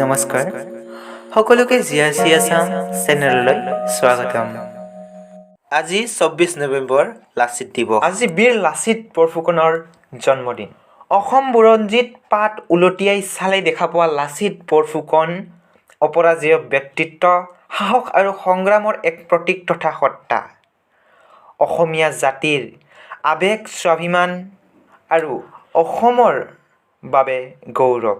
নমস্কাৰ সকলোকে GRC Assam চেনেললৈ স্বাগতম। আজি 24 নৱেম্বৰ লাচিত দিৱস। আজি বীৰ লাচিত বৰফুকনৰ জন্মদিন। অসম বুৰঞ্জীত পাত উলটিয়াই চালে দেখা পোৱা লাচিত বৰফুকন অপৰাজেয় ব্যক্তিত্ব, সাহস আৰু সংগ্ৰামৰ এক প্ৰতীক তথা সত্তা। অসমীয়া জাতিৰ আৱেগ, স্বাভিমান আৰু অসমৰ বাবে গৌৰৱ।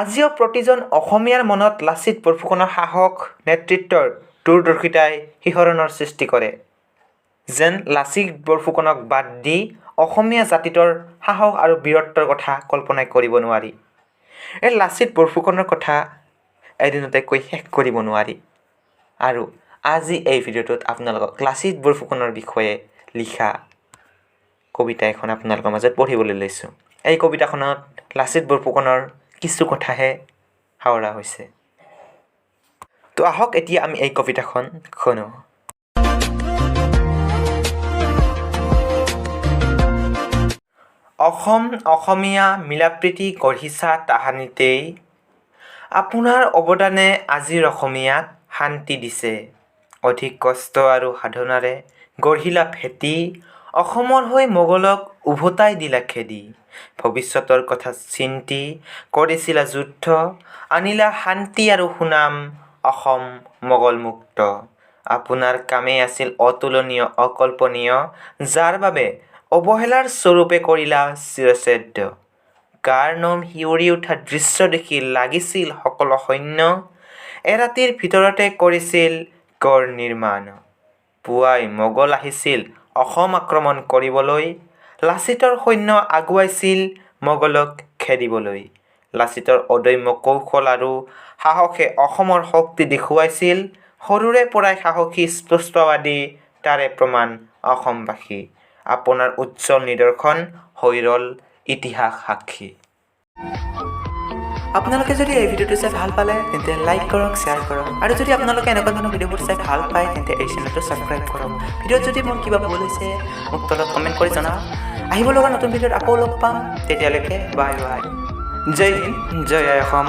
আজিও প্ৰতিজন অসমীয়াৰ মনত লাচিত বৰফুকনৰ সাহস, নেতৃত্বৰ দূৰদৰ্শিতাই শিহৰণৰ সৃষ্টি কৰে। যেন লাচিত বৰফুকনক বাদ দি অসমীয়া জাতিটোৰ সাহস আৰু বীৰত্বৰ কথা কল্পনাই কৰিব নোৱাৰি। এই লাচিত বৰফুকনৰ কথা এদিনতে কৈ শেষ কৰিব নোৱাৰি। আৰু আজি এই ভিডিঅ'টোত আপোনালোকক লাচিত বৰফুকনৰ বিষয়ে লিখা কবিতা এখন আপোনালোকৰ মাজত পঢ়িবলৈ লৈছোঁ। এই কবিতাখনত লাচিত বৰফুকনৰ কিছু কথাহে সাৱৰা হৈছে। তো আহক এতিয়া আমি এই কবিতাখন শুনো। অসম অসমীয়া মিলাপ্ৰীতি গঢ়িছা তাহানিতেই, আপোনাৰ অৱদানে আজিৰ অসমীয়াক শান্তি দিছে। অধিক কষ্ট আৰু সাধনাৰে গঢ়িলা ভেটি, অসমৰ হৈ মোগলক উভতাই দিলা খেদি। ভৱিষ্যতৰ কথা চিন্তি কৰিছিলা যুদ্ধ, আনিলা শান্তি আৰু সুনাম, অসম মোগল মুক্ত। আপোনাৰ কামেই আছিল অতুলনীয়, অকল্পনীয়, যাৰ বাবে অৱহেলাৰ স্বৰূপে কৰিলা চিৰচ্ছেদ্য। গাৰ নোম শিয়ৰি উঠা দৃশ্য দেখি লাগিছিল সকলো সৈন্য, এৰাতিৰ ভিতৰতে কৰিছিল গড় নিৰ্মাণ। পুৱাই মোগল আহিছিল অসম আক্ৰমণ কৰিবলৈ, লাচিতৰ সৈন্য আগুৱাইছিল মোগলক খেদিবলৈ। লাচিতৰ অদম্য কৌশল আৰু সাহসে অসমৰ শক্তি দেখুৱাইছিল, সৰুৰে পৰাই সাহসী স্পষ্টবাদী, তাৰে প্ৰমাণ অসমবাসী। আপোনাৰ উজ্জ্বল নিদৰ্শন হৈ ৰ'ল ইতিহাস সাক্ষী। আপোনালোকে যদি এই ভিডিঅ'টো চাই ভাল পালে তেন্তে লাইক কৰক, শ্বেয়াৰ কৰক, আৰু যদি আপোনালোকে এনেকুৱা ধৰণৰ ভিডিঅ'বোৰ চাই ভাল পায় তেন্তে এই চেনেলটো ছাবস্ক্ৰাইব কৰক। ভিডিঅ'ত যদি মোৰ কিবা ভুল হৈছে মোক তলত কমেণ্ট কৰি জনাওক। আহিব লগা নতুন ভিডিঅ'ত আকৌ লগ পাম, তেতিয়ালৈকে বাই বাই। জয় হিন্দ, জয় অসম।